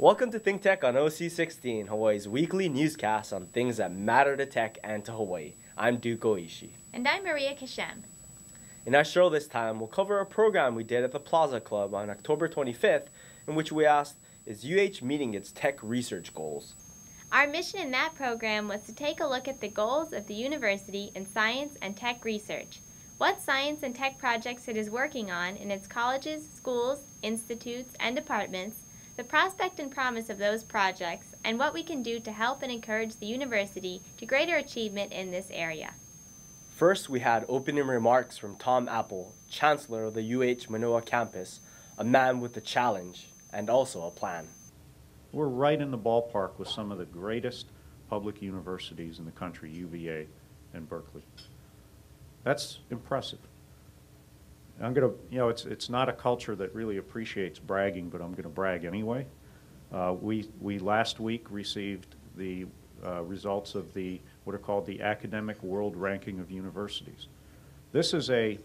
Welcome to ThinkTech on OC16, Hawaii's weekly newscast on things that matter to tech and to Hawaii. I'm Duke Oishi. And I'm Maria Kashem. In our show this time, we'll cover a program we did at the Plaza Club on October 25th, in which we asked, is UH meeting its tech research goals? Our mission in that program was to take a look at the goals of the university in science and tech research. What science and tech projects it is working on in its colleges, schools, institutes, and departments, the prospect and promise of those projects, and what we can do to help and encourage the university to greater achievement in this area. First, we had opening remarks from Tom Apple, Chancellor of the UH Manoa campus, a man with a challenge and also a plan. We're right in the ballpark with some of the greatest public universities in the country, UVA and Berkeley. That's impressive. I'm going to, it's not a culture that really appreciates bragging, but I'm going to brag anyway. We last week received the results of what are called the Academic World Ranking of Universities. This is a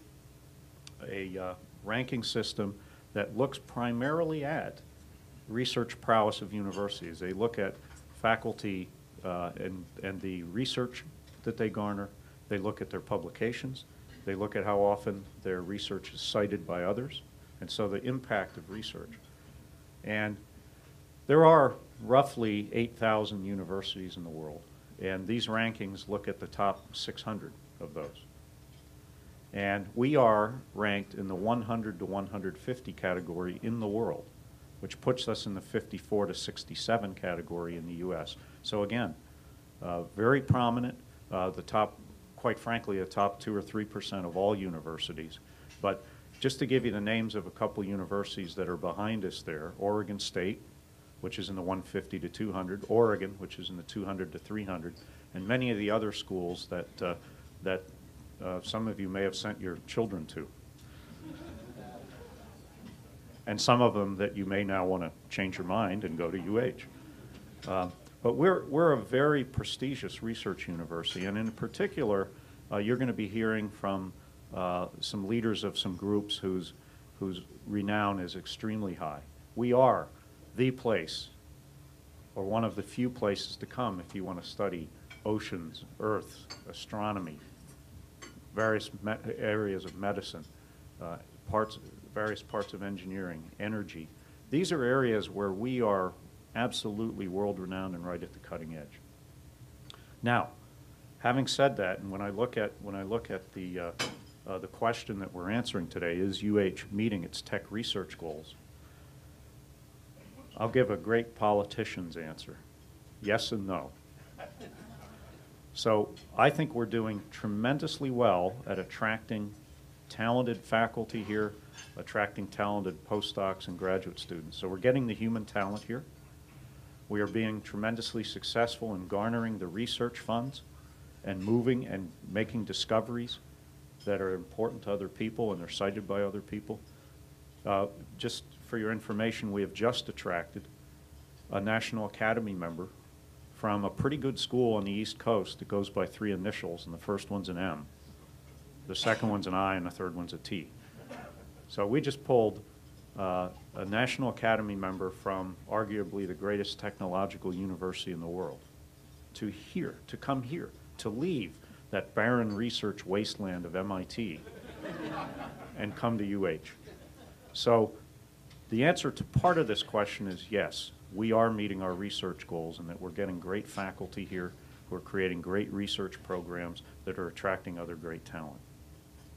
ranking system that looks primarily at research prowess of universities. They look at faculty and the research that they garner. They look at their publications. They look at how often their research is cited by others, and so the impact of research. And there are roughly 8,000 universities in the world, and these rankings look at the top 600 of those. And we are ranked in the 100 to 150 category in the world, which puts us in the 54 to 67 category in the U.S. So again, very prominent, quite frankly, the top 2 or 3% of all universities. But just to give you the names of a couple universities that are behind us there, Oregon State, which is in the 150 to 200, Oregon, which is in the 200 to 300, and many of the other schools that some of you may have sent your children to. And some of them that you may now want to change your mind and go to UH. But we're a very prestigious research university, and in particular, you're going to be hearing from some leaders of some groups whose renown is extremely high. We are the place, or one of the few places to come if you want to study oceans, Earth, astronomy, various areas of medicine, various parts of engineering, energy. These are areas where we are absolutely world-renowned and right at the cutting edge. Now, having said that, and when I look at the question that we're answering today, is UH meeting its tech research goals? I'll give a great politician's answer: yes and no. So I think we're doing tremendously well at attracting talented faculty here, attracting talented postdocs and graduate students. So we're getting the human talent here. We are being tremendously successful in garnering the research funds and moving and making discoveries that are important to other people and they're cited by other people. Just for your information, we have just attracted a National Academy member from a pretty good school on the East Coast that goes by 3 initials, and the first one's an M, the second one's an I, and the third one's a T. So we just pulled a National Academy member from arguably the greatest technological university in the world to come here, to leave that barren research wasteland of MIT and come to UH. So the answer to part of this question is yes, we are meeting our research goals and that we're getting great faculty here who are creating great research programs that are attracting other great talent.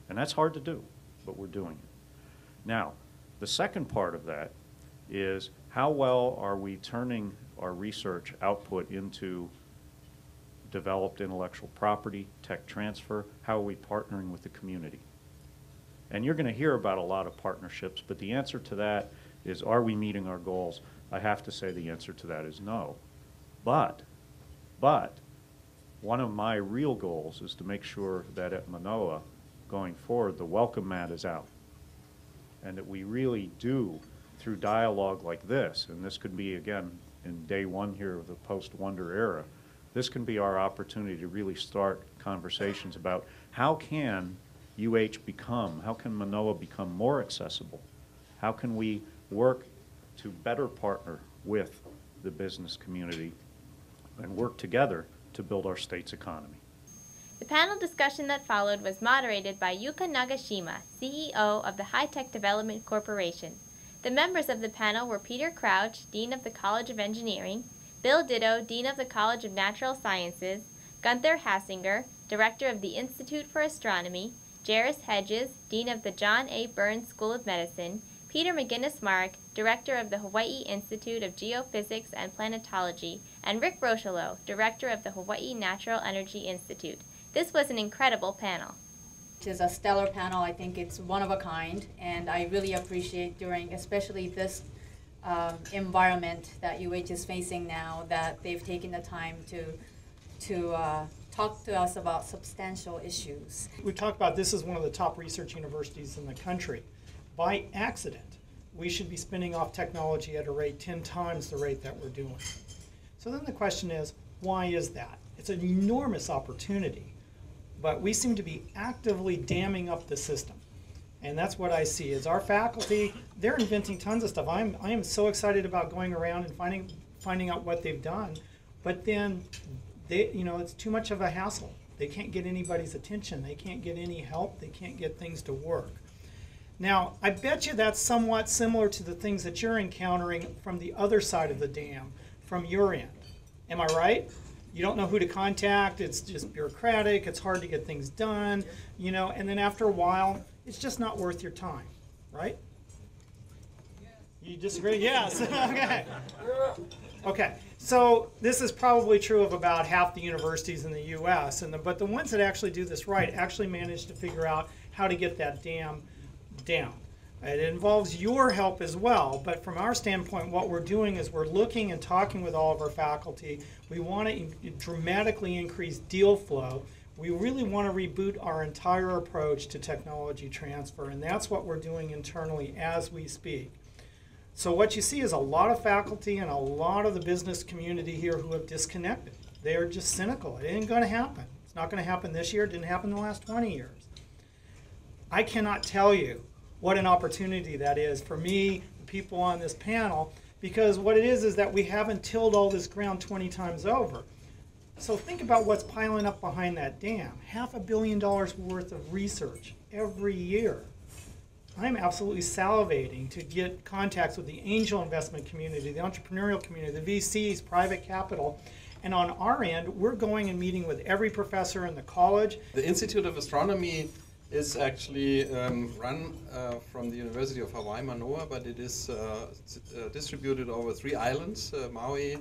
And that's hard to do, but we're doing it. Now, the second part of that is how well are we turning our research output into developed intellectual property, tech transfer? How are we partnering with the community? And you're going to hear about a lot of partnerships, but the answer to that is, are we meeting our goals? I have to say the answer to that is no. But one of my real goals is to make sure that at Manoa, going forward, the welcome mat is out. And that we really do, through dialogue like this, and this could be, again, in day one here of the post-Wonder era, this can be our opportunity to really start conversations about how can UH become, how can Manoa become more accessible? How can we work to better partner with the business community and work together to build our state's economy. The panel discussion that followed was moderated by Yuka Nakashima, CEO of the High-Tech Development Corporation. The members of the panel were Peter Crouch, Dean of the College of Engineering, Bill Ditto, Dean of the College of Natural Sciences, Guenther Hasinger, Director of the Institute for Astronomy, Jerris Hedges, Dean of the John A. Burns School of Medicine, Peter Mouginis-Mark, Director of the Hawaii Institute of Geophysics and Planetology, and Rick Rochereau, Director of the Hawaii Natural Energy Institute. This was an incredible panel. It is a stellar panel. I think it's one of a kind, and I really appreciate during especially this environment that UH is facing now, that they've taken the time to talk to us about substantial issues. We talked about this is one of the top research universities in the country. By accident, we should be spinning off technology at a rate 10 times the rate that we're doing. So then the question is, why is that? It's an enormous opportunity, but we seem to be actively damming up the system. And that's what I see is our faculty, they're inventing tons of stuff. I am so excited about going around and finding out what they've done, but then it's too much of a hassle. They can't get anybody's attention. They can't get any help. They can't get things to work. Now, I bet you that's somewhat similar to the things that you're encountering from the other side of the dam, from your end. Am I right? You don't know who to contact. It's just bureaucratic. It's hard to get things done, and then after a while, it's just not worth your time, right? You disagree? Yes. Okay. Okay. So this is probably true of about half the universities in the U.S., but the ones that actually do this right actually manage to figure out how to get that dam down. It involves your help as well, but from our standpoint, what we're doing is we're looking and talking with all of our faculty. We want to dramatically increase deal flow. We really want to reboot our entire approach to technology transfer, and that's what we're doing internally as we speak. So what you see is a lot of faculty and a lot of the business community here who have disconnected. They are just cynical. It ain't going to happen. It's not going to happen this year. It didn't happen in the last 20 years. I cannot tell you what an opportunity that is for me, the people on this panel, because what it is that we haven't tilled all this ground 20 times over. So think about what's piling up behind that dam. $500 million worth of research every year. I'm absolutely salivating to get contacts with the angel investment community, the entrepreneurial community, the VCs, private capital. And on our end, we're going and meeting with every professor in the college. The Institute of Astronomy is actually run from the University of Hawaii, Manoa, but it is distributed over 3 islands, Maui,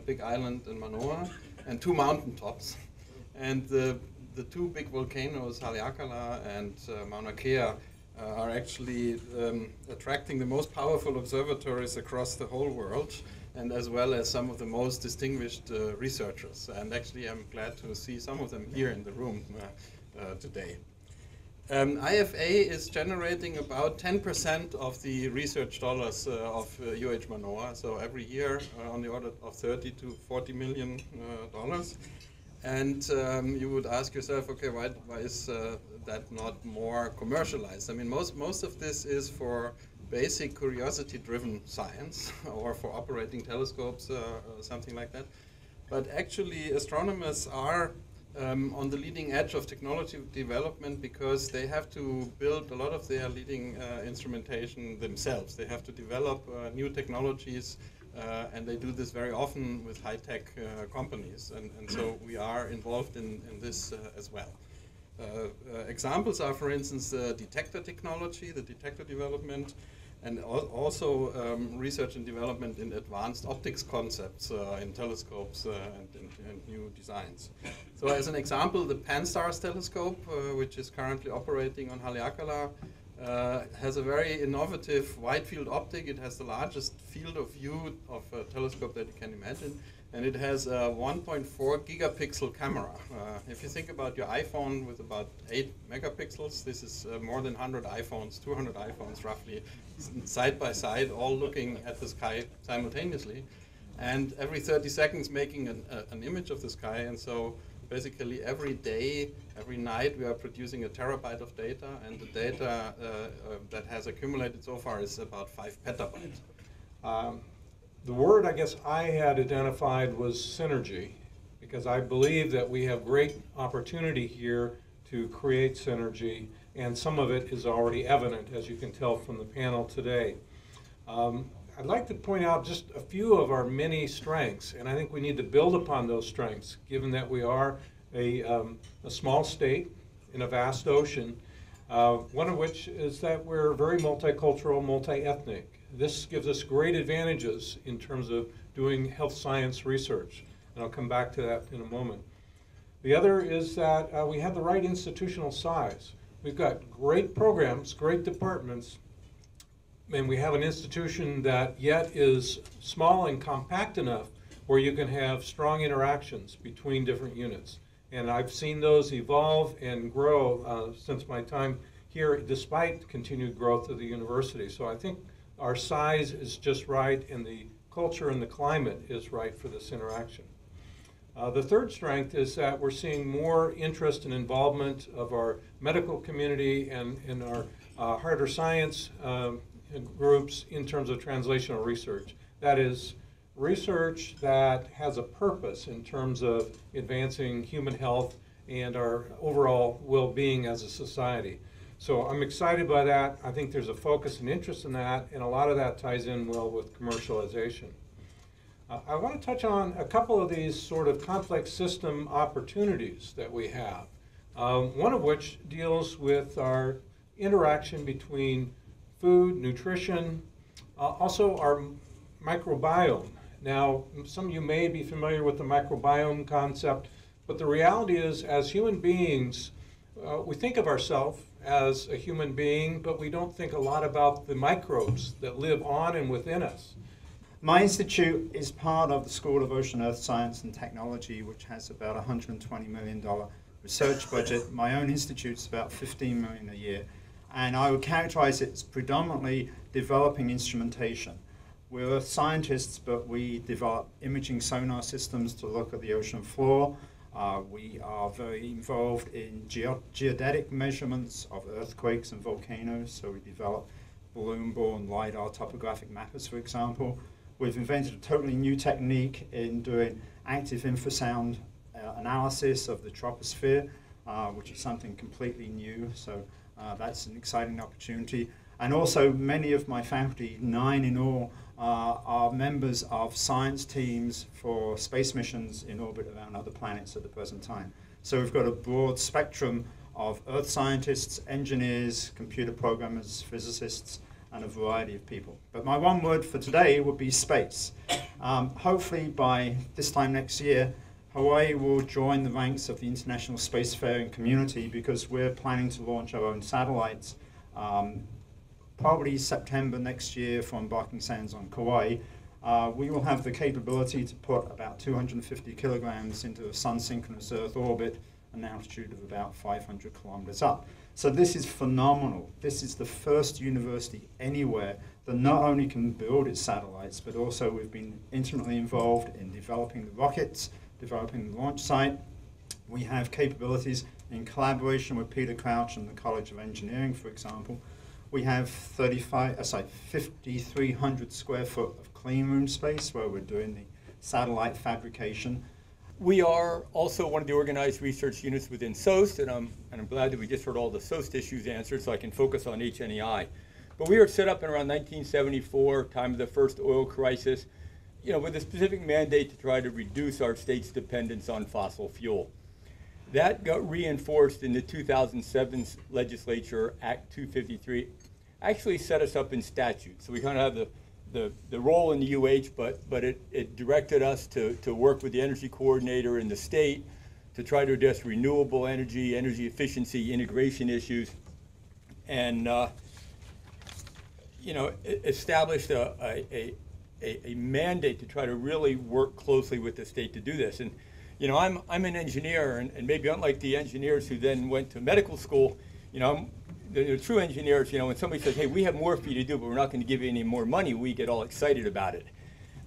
Big Island, and Manoa, and 2 mountaintops. And the 2 big volcanoes, Haleakala and Mauna Kea, are actually attracting the most powerful observatories across the whole world, and as well as some of the most distinguished researchers. And actually I'm glad to see some of them here in the room today. IFA is generating about 10% of the research dollars of UH Manoa, so every year on the order of $30 to $40 million. And you would ask yourself, okay, why is that not more commercialized? I mean, most of this is for basic curiosity-driven science or for operating telescopes or something like that. But actually, astronomers are on the leading edge of technology development because they have to build a lot of their leading instrumentation themselves. They have to develop new technologies, and they do this very often with high-tech companies. And so we are involved in this as well. Examples are, for instance, the detector technology, the detector development, and also research and development in advanced optics concepts in telescopes and new designs. So as an example, the Pan-STARRS telescope, which is currently operating on Haleakala, has a very innovative wide field optic. It has the largest field of view of a telescope that you can imagine. And it has a 1.4 gigapixel camera. If you think about your iPhone with about 8 megapixels, this is more than 100 iPhones, 200 iPhones roughly, side by side, all looking at the sky simultaneously. And every 30 seconds making an image of the sky. And so basically every day, every night, we are producing a terabyte of data. And the data that has accumulated so far is about 5 petabytes. The word I guess I had identified was synergy, because I believe that we have great opportunity here to create synergy, and some of it is already evident, as you can tell from the panel today. I'd like to point out just a few of our many strengths, and I think we need to build upon those strengths, given that we are a small state in a vast ocean, one of which is that we're very multicultural, multi-ethnic. This gives us great advantages in terms of doing health science research, and I'll come back to that in a moment. The other is that we have the right institutional size. We've got great programs, great departments, and we have an institution that yet is small and compact enough where you can have strong interactions between different units. And I've seen those evolve and grow since my time here, despite continued growth of the university. So I think our size is just right, and the culture and the climate is right for this interaction. The third strength is that we're seeing more interest and involvement of our medical community and in our harder science groups in terms of translational research. That is, research that has a purpose in terms of advancing human health and our overall well-being as a society. So I'm excited by that. I think there's a focus and interest in that, and a lot of that ties in well with commercialization. I want to touch on a couple of these sort of complex system opportunities that we have, one of which deals with our interaction between food, nutrition, also our microbiome. Now, some of you may be familiar with the microbiome concept, but the reality is, as human beings, we think of ourselves as a human being, but we don't think a lot about the microbes that live on and within us. My institute is part of the School of Ocean, Earth Science and Technology, which has about a $120 million research budget. My own institute's about $15 million a year. And I would characterize it as predominantly developing instrumentation. We're earth scientists, but we develop imaging sonar systems to look at the ocean floor. We are very involved in geodetic measurements of earthquakes and volcanoes, so we develop balloon-borne LiDAR topographic mappers, for example. We've invented a totally new technique in doing active infrasound analysis of the troposphere, which is something completely new, so that's an exciting opportunity. And also, many of my faculty, 9 in all, are members of science teams for space missions in orbit around other planets at the present time. So we've got a broad spectrum of earth scientists, engineers, computer programmers, physicists, and a variety of people. But my one word for today would be space. Hopefully by this time next year, Hawaii will join the ranks of the international spacefaring community, because we're planning to launch our own satellites probably September next year from Embarking Sands on Kauai. We will have the capability to put about 250 kilograms into a sun-synchronous Earth orbit, an altitude of about 500 kilometers up. So this is phenomenal. This is the first university anywhere that not only can build its satellites, but also we've been intimately involved in developing the rockets, developing the launch site. We have capabilities in collaboration with Peter Crouch and the College of Engineering, for example. We have 5,300 square foot of clean room space where we're doing the satellite fabrication. We are also one of the organized research units within SOST, and I'm glad that we just heard all the SOST issues answered so I can focus on HNEI. But we were set up in around 1974, time of the first oil crisis, with a specific mandate to try to reduce our state's dependence on fossil fuel. That got reinforced in the 2007 legislature, Act 253, actually set us up in statute. So we kind of have the role in the UH, but it directed us to work with the energy coordinator in the state to try to address renewable energy, energy efficiency, integration issues, and established a mandate to try to really work closely with the state to do this. And I'm an engineer, and maybe unlike the engineers who then went to medical school, the true engineers, when somebody says, hey, we have more for you to do, but we're not going to give you any more money, we get all excited about it.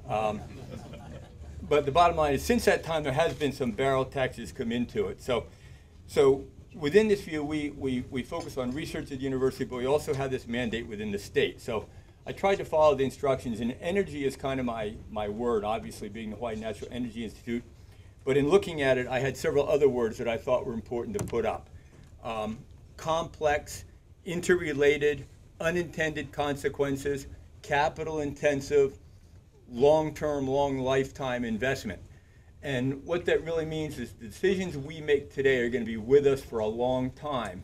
But the bottom line is, since that time, there has been some barrel taxes come into it. So within this view, we focus on research at the university, but we also have this mandate within the state. So I tried to follow the instructions, and energy is kind of my word, obviously being the Hawaii Natural Energy Institute. But in looking at it, I had several other words that I thought were important to put up. Complex, interrelated, unintended consequences, capital intensive, long-term, long lifetime investment. And what that really means is the decisions we make today are going to be with us for a long time.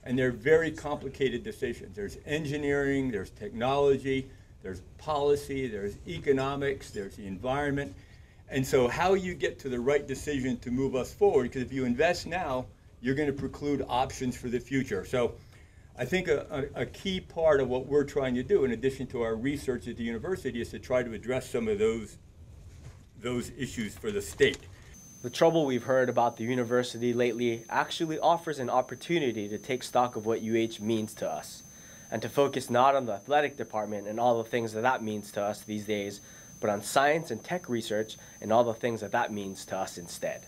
And they're very complicated decisions. There's engineering, there's technology, there's policy, there's economics, there's the environment. And so how you get to the right decision to move us forward, because if you invest now, you're going to preclude options for the future. So I think a key part of what we're trying to do, in addition to our research at the university, is to try to address some of those issues for the state. The trouble we've heard about the university lately actually offers an opportunity to take stock of what UH means to us, and to focus not on the athletic department and all the things that means to us these days, but on science and tech research and all the things that means to us instead.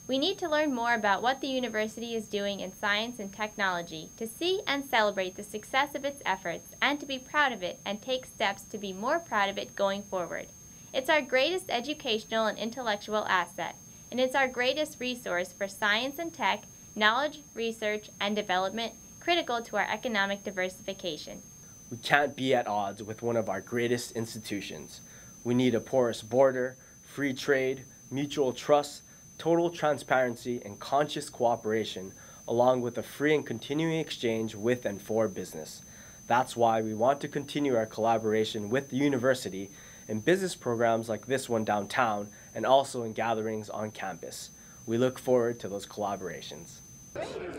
We need to learn more about what the university is doing in science and technology to see and celebrate the success of its efforts and to be proud of it and take steps to be more proud of it going forward. It's our greatest educational and intellectual asset, and it's our greatest resource for science and tech, knowledge, research, and development critical to our economic diversification. We can't be at odds with one of our greatest institutions. We need a porous border, free trade, mutual trust, total transparency, and conscious cooperation, along with a free and continuing exchange with and for business. That's why we want to continue our collaboration with the university in business programs like this one downtown and also in gatherings on campus. We look forward to those collaborations.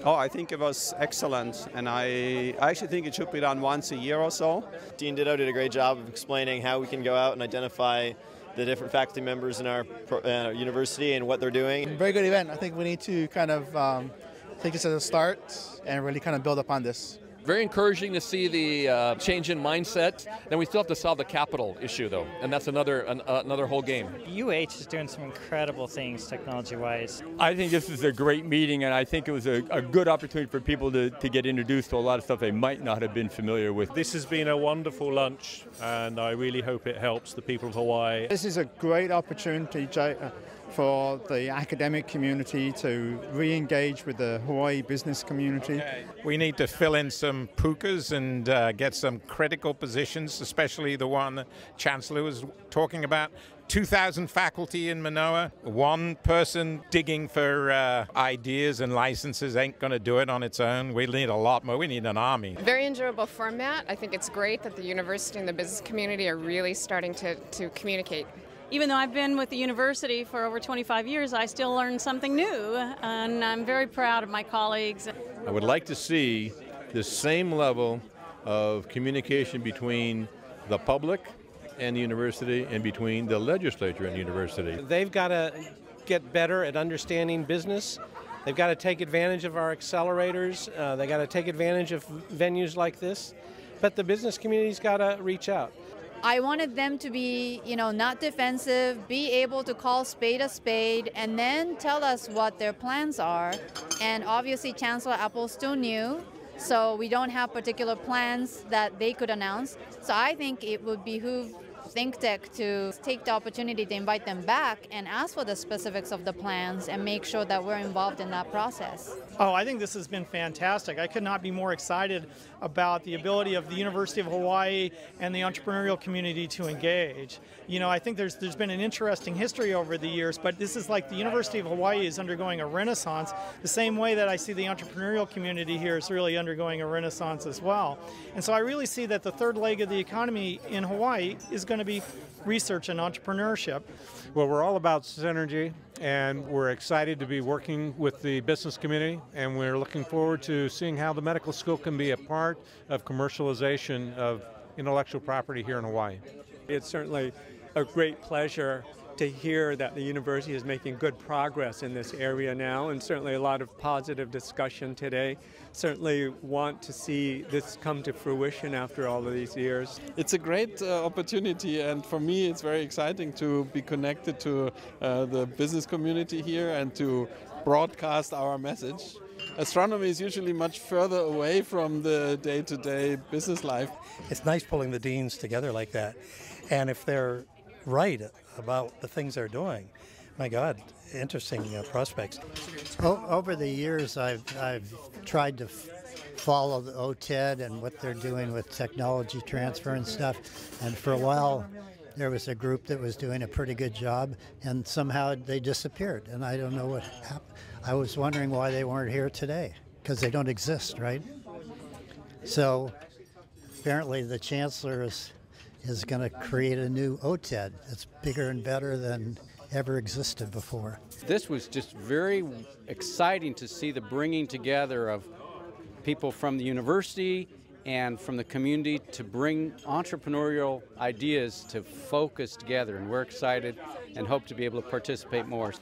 Oh, I think it was excellent, and I actually think it should be done once a year or so. Dean Ditto did a great job of explaining how we can go out and identify the different faculty members in our university and what they're doing. Very good event. I think we need to kind of take this as a start and really kind of build upon this. Very encouraging to see the change in mindset. Then we still have to solve the capital issue, though, and that's another whole game. UH is doing some incredible things technology-wise. I think this is a great meeting, and I think it was a good opportunity for people to get introduced to a lot of stuff they might not have been familiar with. This has been a wonderful lunch, and I really hope it helps the people of Hawaii. This is a great opportunity for the academic community to re-engage with the Hawaii business community. We need to fill in some pukas and get some critical positions, especially the one the Chancellor was talking about. 2,000 faculty in Manoa. One person digging for ideas and licenses ain't going to do it on its own. We need a lot more. We need an army. Very enjoyable format. I think it's great that the university and the business community are really starting to communicate. Even though I've been with the university for over 25 years, I still learn something new, and I'm very proud of my colleagues. I would like to see the same level of communication between the public and the university and between the legislature and the university. They've got to get better at understanding business. They've got to take advantage of our accelerators. They've got to take advantage of venues like this. But the business community's got to reach out. I wanted them to be, not defensive, be able to call spade a spade, and then tell us what their plans are. And obviously Chancellor Apple still new, so we don't have particular plans that they could announce. So I think it would behoove ThinkTech to take the opportunity to invite them back and ask for the specifics of the plans and make sure that we're involved in that process. Oh, I think this has been fantastic. I could not be more excited about the ability of the University of Hawaii and the entrepreneurial community to engage. I think there's been an interesting history over the years, but this is like the University of Hawaii is undergoing a renaissance, the same way that I see the entrepreneurial community here is really undergoing a renaissance as well. And so I really see that the third leg of the economy in Hawaii is going to be research and entrepreneurship. Well, we're all about synergy, and we're excited to be working with the business community, and we're looking forward to seeing how the medical school can be a part of commercialization of intellectual property here in Hawaii. It's certainly a great pleasure to hear that the university is making good progress in this area now, and certainly a lot of positive discussion today. Certainly want to see this come to fruition after all of these years. It's a great opportunity, and for me it's very exciting to be connected to the business community here and to broadcast our message. astronomy is usually much further away from the day-to-day business life. It's nice pulling the deans together like that. And if they're right about the things they're doing, my God, interesting prospects. Over the years, I've tried to follow the OTED and what they're doing with technology transfer and stuff. And for a while, there was a group that was doing a pretty good job, and somehow they disappeared. And I don't know what happened. I was wondering why they weren't here today, because they don't exist, right? So apparently the chancellor is going to create a new OTED that's bigger and better than ever existed before. This was just very exciting to see the bringing together of people from the university and from the community to bring entrepreneurial ideas to focus together, and we're excited and hope to be able to participate more.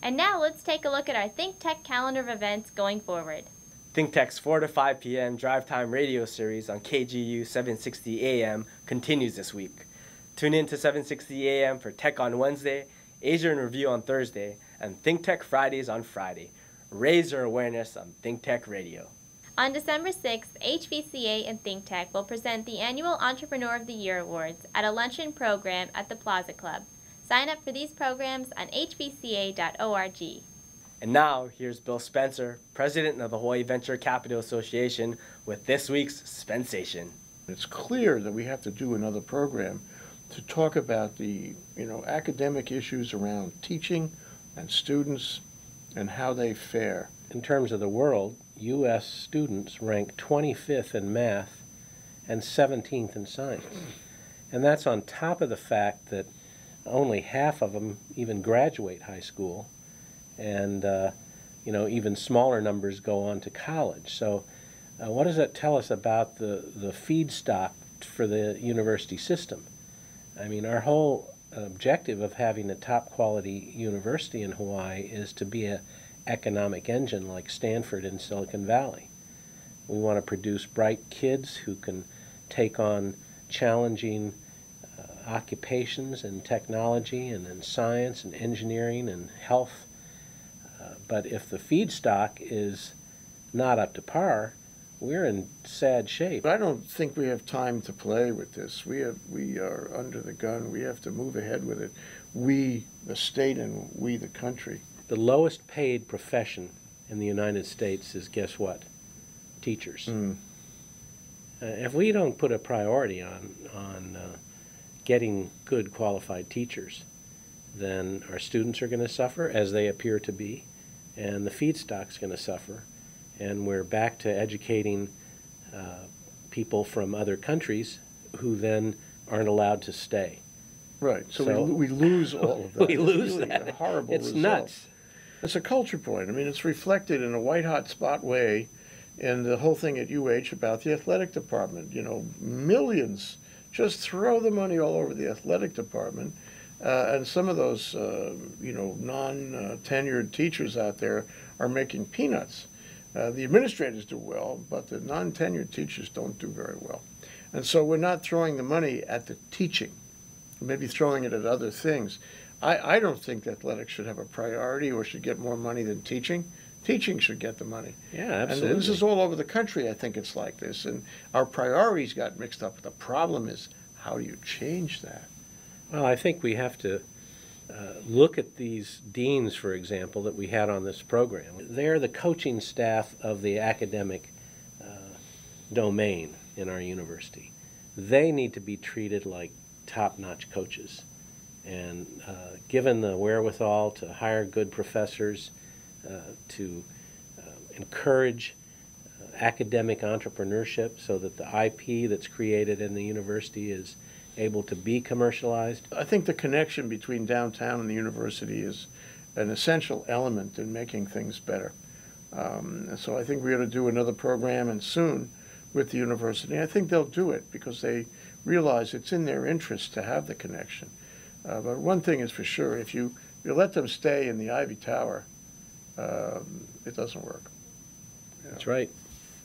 And now let's take a look at our ThinkTech calendar of events going forward. ThinkTech's 4 to 5 p.m. drive time radio series on KGU 760 AM continues this week. Tune in to 760 AM for Tech on Wednesday, Asia in Review on Thursday, and ThinkTech Fridays on Friday. Raise your awareness on ThinkTech Radio. On December 6th, HVCA and ThinkTech will present the annual Entrepreneur of the Year Awards at a luncheon program at the Plaza Club. Sign up for these programs on hvca.org. And now, here's Bill Spencer, President of the Hawaii Venture Capital Association, with this week's Spensation. It's clear that we have to do another program to talk about the academic issues around teaching and students and how they fare. In terms of the world, U.S. students rank 25th in math and 17th in science. And that's on top of the fact that only half of them even graduate high school, and even smaller numbers go on to college. So what does that tell us about the feedstock for the university system? I mean, our whole objective of having a top quality university in Hawaii is to be an economic engine like Stanford in Silicon Valley. We want to produce bright kids who can take on challenging occupations in technology and in science and engineering and health. But if the feedstock is not up to par, we're in sad shape. I don't think we have time to play with this. We are under the gun. We have to move ahead with it. We, the state, and we, the country. The lowest paid profession in the United States is, guess what? Teachers. If we don't put a priority on getting good qualified teachers, then our students are going to suffer, as they appear to be, and the feedstock's going to suffer, and we're back to educating people from other countries who then aren't allowed to stay. Right, so we lose all of that. We lose really that. A horrible it's result. Nuts. It's a culture point. I mean, it's reflected in a white-hot spot way in the whole thing at UH about the athletic department. Millions. Just throw the money all over the athletic department, and some of those, non-tenured teachers out there are making peanuts. The administrators do well, but the non-tenured teachers don't do very well. And so we're not throwing the money at the teaching, maybe throwing it at other things. I don't think athletics should have a priority or should get more money than teaching. Teaching should get the money. Yeah, absolutely. And this is all over the country, I think it's like this. And our priorities got mixed up. The problem is, how do you change that? Well, I think we have to look at these deans, for example, that we had on this program. They're the coaching staff of the academic domain in our university. They need to be treated like top-notch coaches and given the wherewithal to hire good professors, to encourage academic entrepreneurship so that the IP that's created in the university is able to be commercialized. I think the connection between downtown and the university is an essential element in making things better. So I think we ought to do another program, and soon, with the university. I think they'll do it because they realize it's in their interest to have the connection. But one thing is for sure, if you let them stay in the Ivy Tower, it doesn't work. That's right.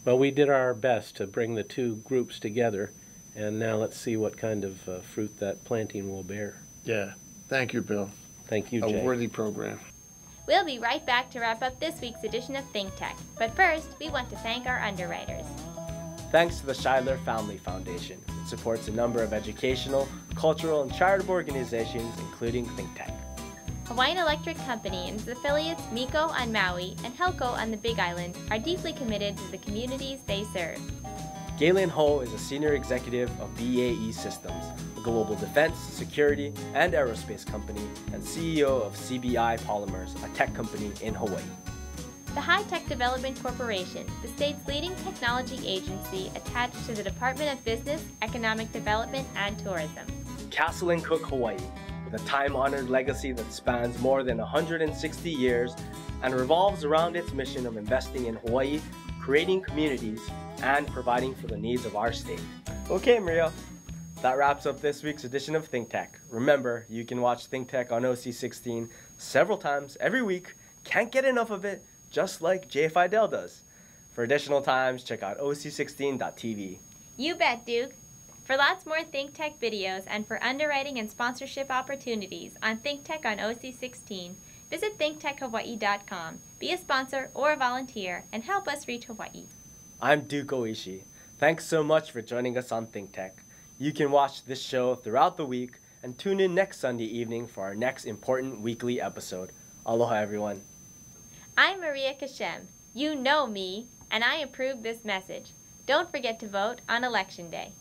Well, we did our best to bring the two groups together, and now let's see what kind of fruit that planting will bear. Yeah. Thank you, Bill. Thank you, Jay. A worthy program. We'll be right back to wrap up this week's edition of ThinkTech. But first, we want to thank our underwriters. Thanks to the Shidler Family Foundation. It supports a number of educational, cultural, and charitable organizations, including ThinkTech. Hawaiian Electric Company and its affiliates Miko on Maui and Helco on the Big Island are deeply committed to the communities they serve. Galen Ho is a senior executive of BAE Systems, a global defense, security, and aerospace company, and CEO of CBI Polymers, a tech company in Hawaii. The High Tech Development Corporation, the state's leading technology agency attached to the Department of Business, Economic Development, and Tourism. Castle in Cooke, Hawaii, with a time-honored legacy that spans more than 160 years and revolves around its mission of investing in Hawaii, creating communities, and providing for the needs of our state. Okay, Maria, that wraps up this week's edition of ThinkTech. Remember, you can watch ThinkTech on OC16 several times every week. Can't get enough of it, just like Jay Fidel does. For additional times, check out oc16.tv. You bet, Duke. For lots more ThinkTech videos and for underwriting and sponsorship opportunities on ThinkTech on OC16, visit thinktechhawaii.com. Be a sponsor or a volunteer and help us reach Hawaii. I'm Duke Oishi. Thanks so much for joining us on ThinkTech. You can watch this show throughout the week and tune in next Sunday evening for our next important weekly episode. Aloha, everyone. I'm Maria Kashem. You know me, and I approve this message. Don't forget to vote on Election Day.